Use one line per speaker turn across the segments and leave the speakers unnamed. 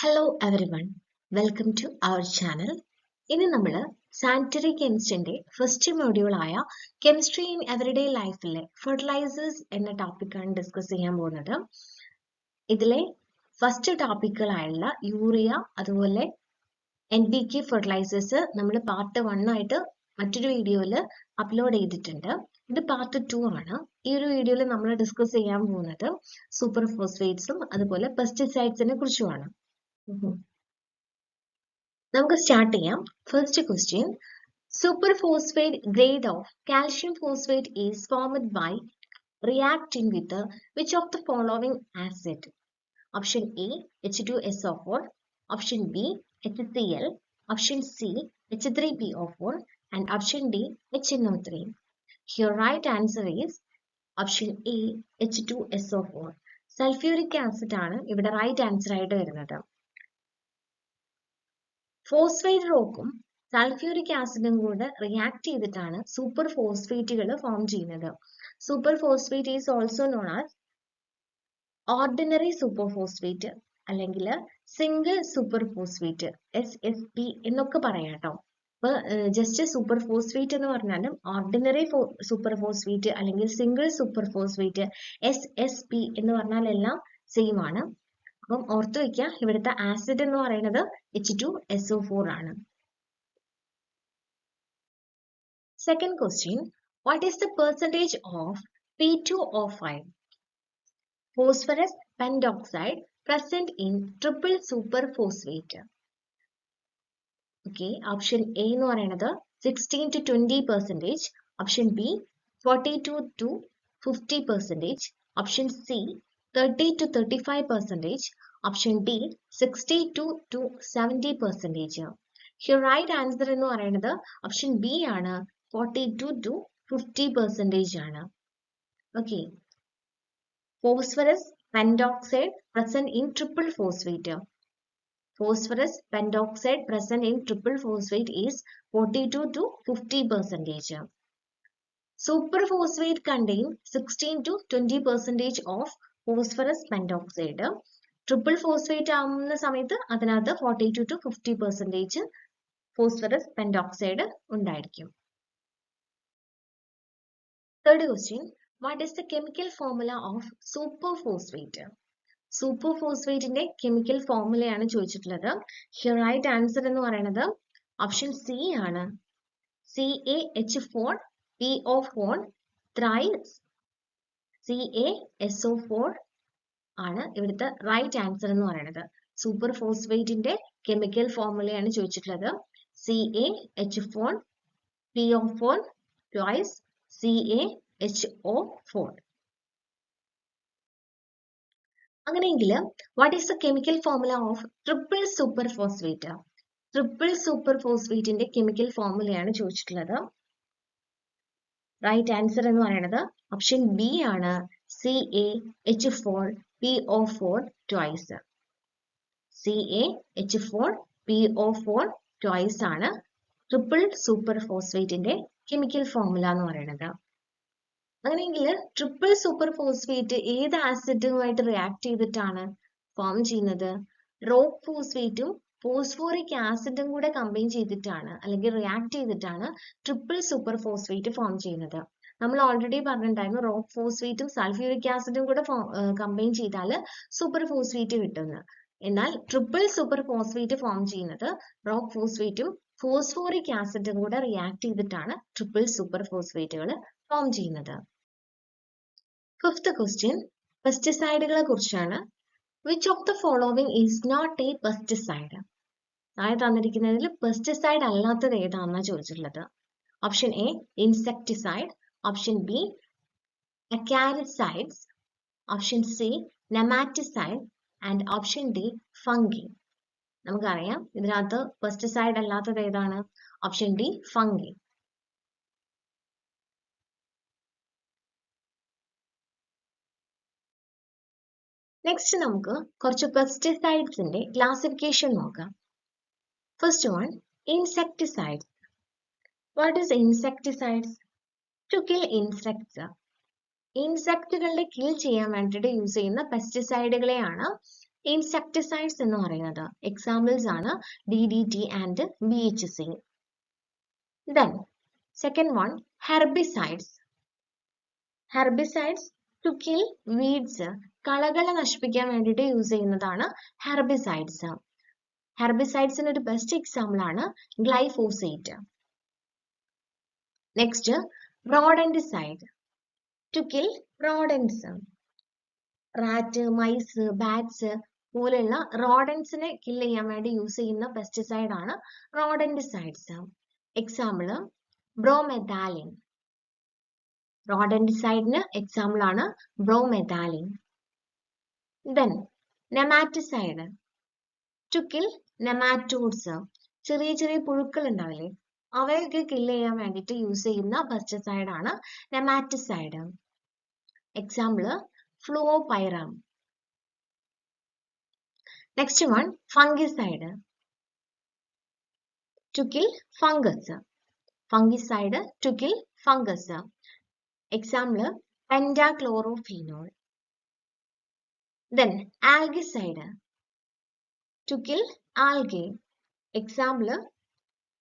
Hello everyone, welcome to our channel. ഇനി നമ്മൾ sanitary കെമിസ്ട്രിന്റെ first module ആയ കെമിസ്ട്രി ഇൻ എവറിഡേ ലൈഫിലെ ഫെർട്ടിലൈസേഴ്സ് എന്ന ടോപ്പിക്കാണ് ഡിസ്കസ് ചെയ്യാൻ പോകുന്നത്. ഇതിലെ ഫസ്റ്റ് ടോപ്പിക്കുകളായുള്ള യൂറിയ അതുപോലെ NPK ഫെർട്ടിലൈസേഴ്സ് നമ്മൾ പാർട്ട് 1 ആയിട്ട് മറ്റൊരു വീഡിയോയിൽ അപ്ലോഡ് ചെയ്തിട്ടുണ്ട്. ഇത് പാർട്ട് 2 ആണ്. ഈ ഒരു വീഡിയോയിൽ നമ്മൾ ഡിസ്കസ് ചെയ്യാൻ പോകുന്നത് സൂപ്പർ ഫോസ്ഫേറ്റ്സും അതുപോലെ പെസ്റ്റിസൈഡ്സിനെ കുറിച്ചുമാണ്. നമുക്ക് സ്റ്റാർട്ട് ചെയ്യാം. First question, super phosphate grade of calcium phosphate is formed by reacting with which of the following acid? Option A H2SO4, option B HCl, option C H3PO4 and option D HNO3. Your right answer is option A H2SO4. Sulphuric acid ആണ് ഇവിടെ right answer ആയിട്ട് വരുന്നത്. Phosphate റോക്കും sulphuric ആസിഡും കൂടെ react ചെയ്തിട്ടാണ് super ഫോസ്ഫേറ്റുകൾ form ചെയ്യുന്നത്. Super phosphate is also known as ordinary super phosphate അല്ലെങ്കിൽ സിംഗിൾ സൂപ്പർ ഫോസ്ഫേറ്റ് SSP എന്നൊക്കെ പറയാം കേട്ടോ. അപ്പൊ ജസ്റ്റ് സൂപ്പർ ഫോസ്ഫേറ്റ് എന്ന് പറഞ്ഞാലും ഓർഡിനറി സൂപ്പർ ഫോസ്ഫേറ്റ് അല്ലെങ്കിൽ സിംഗിൾ സൂപ്പർ ഫോസ്ഫേറ്റ് SSP എന്ന് പറഞ്ഞാൽ എല്ലാം സെയിം ആണ്. അപ്പം ഓർത്ത് വയ്ക്കുക, ഇവിടുത്തെ ആസിഡ് എന്ന് പറയുന്നത് H2SO4 ആണ്. Second question, what is the percentage of P2O5 phosphorus pentoxide present in triple super phosphate? Okay, option A എന്ന് പറയുന്നത് 16 to 20%, option B 42 to 50%, option C 30 to 35%, option D 62 to 70%. Your right answer എന്ന് പറയുന്നത് option B ആണ്, 42 to 50% ആണ്. Okay, phosphorus pentoxide present in triple phosphate. Phosphorus pentoxide present in triple phosphate is 42 to 50%. Superphosphate contain 16 to 20% of phosphorus pentoxide. Triple phosphate ആവുന്ന സമയത്ത് അതിനകത്ത് 42 to 50% phosphorus pentoxide ഉണ്ടായിരിക്കും. Third question, what is the chemical formula of superphosphate? Super ഫോസ്ഫേറ്റിന്റെ chemical ഫോർമുലയാണ് ചോദിച്ചിട്ടുള്ളത്. Right answer എന്ന് പറയുന്നത് option C ആണ്, CaH4PO4 thrice CaSO4 ആണ് ഇവിടുത്തെ റൈറ്റ് ആൻസർ എന്ന് പറയുന്നത്. സൂപ്പർ ഫോസ്ഫേറ്റിന്റെ കെമിക്കൽ ഫോർമുലയാണ് ചോദിച്ചിട്ടുള്ളത്. CaH4PO4 twice CaHO4. അങ്ങനെയെങ്കിൽ what is the chemical formula of triple super phosphate? Triple super ഫോസ്ഫേറ്റിന്റെ കെമിക്കൽ ഫോർമുലയാണ് ചോദിച്ചിട്ടുള്ളത്. റൈറ്റ് ആൻസർ എന്ന് പറയുന്നത് ഓപ്ഷൻ ബി ആണ്, CaH4PO4 twice. CaH4PO4 twice ആണ് ട്രിപ്പിൾ സൂപ്പർ ഫോസ്ഫേറ്റിന്റെ കെമിക്കൽ ഫോർമുല എന്ന് പറയുന്നത്. അങ്ങനെയെങ്കിൽ ട്രിപ്പിൾ സൂപ്പർ ഫോസ്ഫേറ്റ് ഏത് ആസിഡുമായിട്ട് റിയാക്ട് ചെയ്തിട്ടാണ് ഫോം ചെയ്യുന്നത്? റോക്ക് ഫോസ്ഫേറ്റും ഫോസ്ഫോറിക് ആസിഡും കൂടെ കമ്പൈൻ ചെയ്തിട്ടാണ് അല്ലെങ്കിൽ റിയാക്ട് ചെയ്തിട്ടാണ് ട്രിപ്പിൾ സൂപ്പർ ഫോസ്ഫേറ്റ് ഫോം ചെയ്യുന്നത്. നമ്മൾ ഓൾറെഡി പറഞ്ഞിട്ടുണ്ടായിരുന്നു റോക്ക് ഫോസ്ഫേറ്റും സൾഫ്യൂരിക് ആസിഡും കൂടെ കമ്പൈൻ ചെയ്താൽ സൂപ്പർ ഫോസ്ഫേറ്റ് കിട്ടുന്നത്. എന്നാൽ ട്രിപ്പിൾ സൂപ്പർ ഫോസ്ഫേറ്റ് ഫോം ചെയ്യുന്നത് റോക്ക് ഫോസ്ഫേറ്റും ഫോസ്ഫോറിക് ആസിഡും കൂടെ റിയാക്ട് ചെയ്തിട്ടാണ് ട്രിപ്പിൾ സൂപ്പർ ഫോസ്ഫേറ്റുകൾ ഫോം ചെയ്യുന്നത്. ഫിഫ്ത്ത് ക്വസ്റ്റ്യൻ, പെസ്റ്റിസൈഡുകളെ കുറിച്ചാണ്. Which of the following is not a pesticide? താഴെ തന്നിരിക്കുന്നതിൽ പെസ്റ്റിസൈഡ് അല്ലാത്തത് ഏതാണെന്നാണ് ചോദിച്ചിട്ടുള്ളത്. Option A insecticide, option B acaricides, option C nematicide and option D fungi. നമുക്കറിയാം ഇതിനകത്ത് പെസ്റ്റിസൈഡ് അല്ലാത്തത് ഏതാണ്? Option D fungi. നെക്സ്റ്റ് നമുക്ക് കുറച്ച് പെസ്റ്റിസൈഡ്സിന്റെ ക്ലാസിഫിക്കേഷൻ നോക്കാം. First one, insecticides. What is insecticides? To kill insects. ഇൻസെക്റ്റുകളെ കിൽ ചെയ്യാൻ വേണ്ടിയിട്ട് യൂസ് ചെയ്യുന്ന പെസ്റ്റിസൈഡുകളെയാണ് ഇൻസെക്ടിസൈഡ്സ് എന്ന് പറയുന്നത് എക്സാമ്പിൾസ് ആണ് DDT and BHC. Then second one, herbicides. Herbicides to kill weeds. കളകളെ നശിപ്പിക്കാൻ വേണ്ടിയിട്ട് യൂസ് ചെയ്യുന്നതാണ് ഹെർബിസൈഡ്സ്. ഹെർബിസൈഡ്സിന് ഒരു ബെസ്റ്റ് എക്സാമ്പിൾ ആണ് glyphosate. Next rodenticide to kill rodents. Rat, mice, bats പോലെയുള്ള റോഡൻസിനെ കിൽ ചെയ്യാൻ വേണ്ടി യൂസ് ചെയ്യുന്ന പെസ്റ്റിസൈഡ് ആണ് റോഡന്റിസൈഡ്സ്. എക്സാമ്പിൾ ബ്രോമെഥാലിൻ. റോഡന്റിസൈഡിന് എക്സാമ്പിൾ ആണ് bromethalin. Then nematicide to kill nematodes. ചെറിയ ചെറിയ പുഴുക്കൾ ഉണ്ടാവില്ലേ, അവയൊക്കെ കില്ല് ചെയ്യാൻ വേണ്ടിയിട്ട് യൂസ് ചെയ്യുന്ന പെസ്റ്റിസൈഡ് ആണ് nematicide. Example fluopyram. Next one fungicide to kill fungus. Fungicide to kill fungus. Example pentachlorophenol. Then algicide to kill algae. Example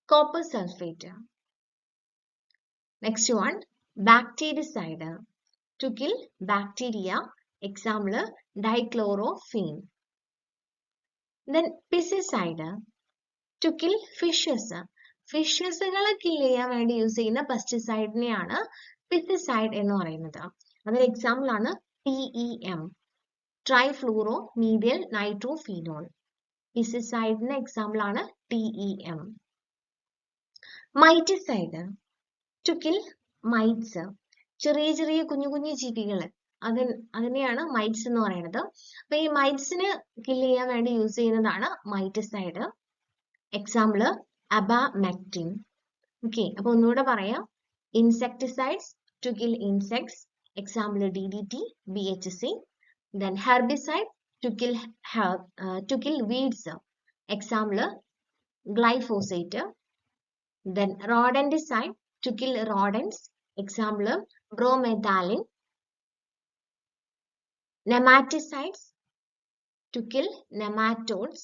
copper sulfate. Next one bactericide to kill bacteria. Example dichlorophene. Then pesticide to kill fishes. Fishes kill ചെയ്യാൻ വേണ്ടി use ചെയ്യുന്ന പെസ്റ്റിസൈഡിനെയാണ് pesticide എന്ന് പറയുന്നത്. അതിന് example ആണ് TEM, trifluoromethyl nitrophenol. പെസ്റ്റിസൈഡിന് example ആണ് TEM. Miticide to kill mites. ചെറിയ ചെറിയ കുഞ്ഞു കുഞ്ഞു ജീവികൾ, അതിനെയാണ് മൈറ്റ്സ് എന്ന് പറയുന്നത്. അപ്പൊ ഈ മൈറ്റ്സിന് കിൽ ചെയ്യാൻ വേണ്ടി യൂസ് ചെയ്യുന്നതാണ് മൈറ്റിസൈഡ്. Example abamectin. ഓക്കെ, അപ്പൊ ഒന്നുകൂടെ പറയാം. Insecticides to kill insects. Example DDT, BHC. Then herbicide to kill weeds. Example glyphosate. Then rodenticide to kill rodents. Example bromethalin. Nematicides to kill nematodes.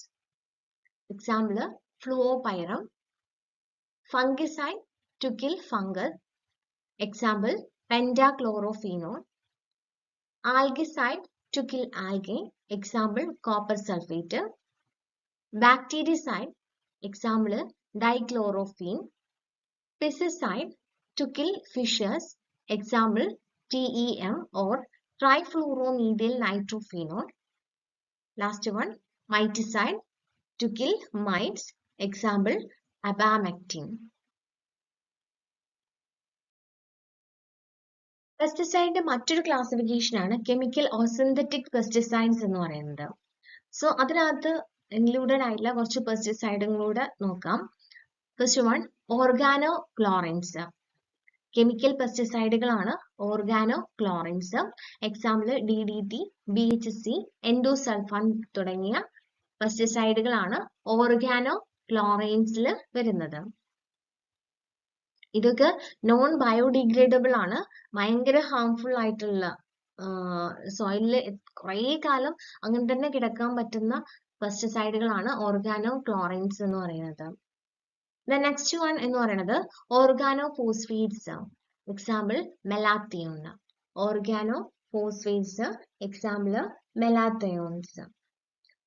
Example fluopyrum. Fungicide to kill fungus. Example pentachlorophenol. Algicide to kill algae. Example copper sulfate. Bactericide. Example dichlorophene. Pesticide to kill fishes. Example TEM or trifluoromethyl nitrophenol. Last one miticide to kill mites. Example abamectin. പെസ്റ്റിസൈഡിന്റെ മറ്റൊരു classification ആണ് chemical or synthetic pesticides എന്ന് പറയുന്നത്. So അതിനകത്ത് included ആയിട്ടുള്ള കുറച്ച് പെസ്റ്റിസൈഡുകളൂടെ നോക്കാം. First one organochlorines. Chemical പെസ്റ്റിസൈഡുകളാണ് organochlorines. Example DDT, BHC, endosulfan തുടങ്ങിയ പെസ്റ്റിസൈഡുകളാണ് ഓർഗാനോ ക്ലോറിൻസിൽ വരുന്നത്. ഇതൊക്കെ നോൺ ബയോഡിഗ്രേഡബിൾ ആണ്. ഭയങ്കര ഹാംഫുൾ ആയിട്ടുള്ള സോയിലിൽ കുറേ കാലം അങ്ങനെ തന്നെ കിടക്കാൻ പറ്റുന്ന പെസ്റ്റിസൈഡുകളാണ് ഓർഗാനോ ക്ലോറിൻസ് എന്ന് പറയുന്നത്. നെക്സ്റ്റ് വൺ എന്ന് പറയുന്നത് organophosphates. Example malathion. Organophosphates. Example malathions.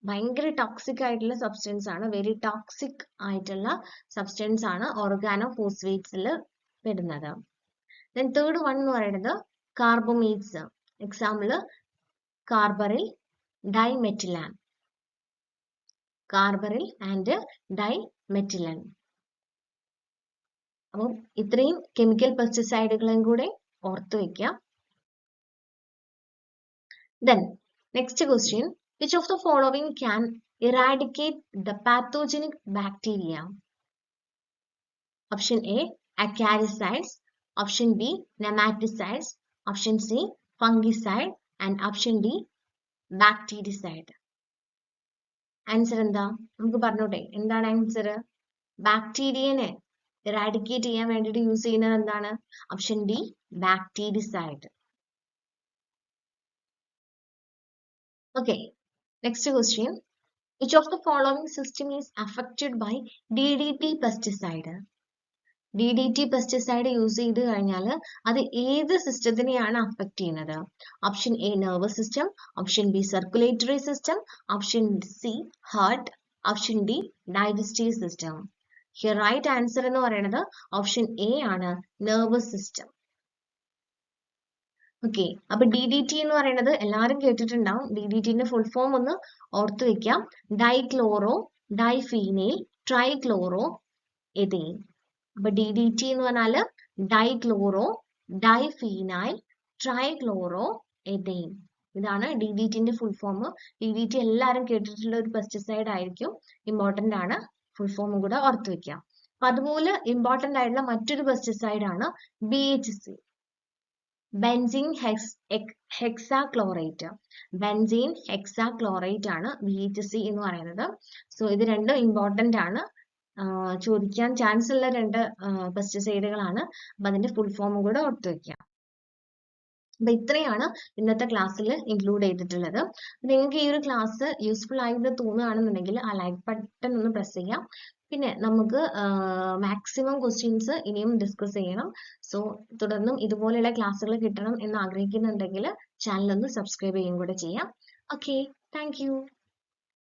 ഭയങ്കര ടോക്സിക് ആയിട്ടുള്ള സബ്സ്റ്റൻസ് ആണ്. വെരി ടോക്സിക് ആയിട്ടുള്ള സബ്സ്റ്റൻസ് ആണ് ഓർഗാനോ ഫോസ്ഫേറ്റ്സിൽ വരുന്നത്. ദെൻ തേർഡ് വൺ എന്ന് പറയുന്നത് carbamates. Example carbaryl, dimetilan. Carbaryl and dimetilan. അപ്പം ഇത്രയും കെമിക്കൽ പെസ്റ്റിസൈഡുകളും കൂടെ ഓർത്തു വെക്കാം. Then next question, which of the following can eradicate the pathogenic bacteria? Option A, acaricides. Option B, nematicides. Option C, fungicide. And option D, bactericide. Answer എന്താ? നമുക്ക് പറഞ്ഞോട്ടെ, എന്താണ് answer? ബാക്ടീരിയനെ eradicate ചെയ്യാൻ വേണ്ടിയിട്ട് യൂസ് ചെയ്യുന്നത് എന്താണ്? Option D, bactericide. Okay, next question, which of the following system is affected by DDT pesticide? DDT pesticide use ചെയ്ത് കഴിഞ്ഞാൽ അത് ഏത് സിസ്റ്റത്തിനെയാണ് അഫക്റ്റ് ചെയ്യുന്നത്? Option A nervous system, option B circulatory system, option C heart, option D digestive system. Here right answer എന്ന് പറയുന്നത് option A ആണ്, nervous system. Okay, അപ്പൊ DDT എന്ന് പറയുന്നത് എല്ലാവരും കേട്ടിട്ടുണ്ടാവും. DDTന്റെ ഫുൾ ഫോം ഒന്ന് ഓർത്തു വെക്കാം. Dichloro diphenyl trichloro ethane. അപ്പൊ DDT എന്ന് പറഞ്ഞാല് ഡൈക്ലോറോ ഡൈഫീനൈൽ ട്രൈക്ലോറോ എഥെയ്ൻ. ഇതാണ് DDTന്റെ ഫുൾ ഫോം. DDT എല്ലാവരും കേട്ടിട്ടുള്ള ഒരു പെസ്റ്റിസൈഡ് ആയിരിക്കും. ഇമ്പോർട്ടന്റ് ആണ്, ഫുൾ ഫോമും കൂടെ ഓർത്തു വെക്കാം. അപ്പൊ അതുപോലെ ഇമ്പോർട്ടന്റ് ആയിട്ടുള്ള മറ്റൊരു പെസ്റ്റിസൈഡ് ആണ് BHC, ബെൻസീൻ ഹെക്സാക്ലോറേറ്റ്. ബെൻസീൻ ഹെക്സാക്ലോറേറ്റ് ആണ് BHC എന്ന് പറയുന്നത്. സോ ഇത് രണ്ടും ഇമ്പോർട്ടന്റ് ആണ്, ചോദിക്കാൻ ചാൻസ് ഉള്ള രണ്ട് പെസ്റ്റിസൈഡുകളാണ്. അപ്പൊ അതിന്റെ ഫുൾ ഫോമും കൂടെ ഓർത്തു വെക്കാം. അപ്പൊ ഇത്രയാണ് ഇന്നത്തെ ക്ലാസ്സിൽ ഇൻക്ലൂഡ് ചെയ്തിട്ടുള്ളത്. നിങ്ങൾക്ക് ഈ ഒരു ക്ലാസ് യൂസ്ഫുൾ ആയിട്ട് തോന്നുകയാണെന്നുണ്ടെങ്കിൽ ആ ലൈക്ക് ബട്ടൺ ഒന്ന് പ്രസ് ചെയ്യാം. പിന്നെ നമുക്ക് മാക്സിമം ക്വസ്റ്റ്യൻസ് ഇനിയും ഡിസ്കസ് ചെയ്യണം. സോ തുടർന്നും ഇതുപോലെയുള്ള ക്ലാസ്സുകൾ കിട്ടണം എന്ന് ആഗ്രഹിക്കുന്നുണ്ടെങ്കിൽ ചാനൽ ഒന്ന് സബ്സ്ക്രൈബ് ചെയ്യുകയും കൂടെ ചെയ്യാം. Okay, thank you.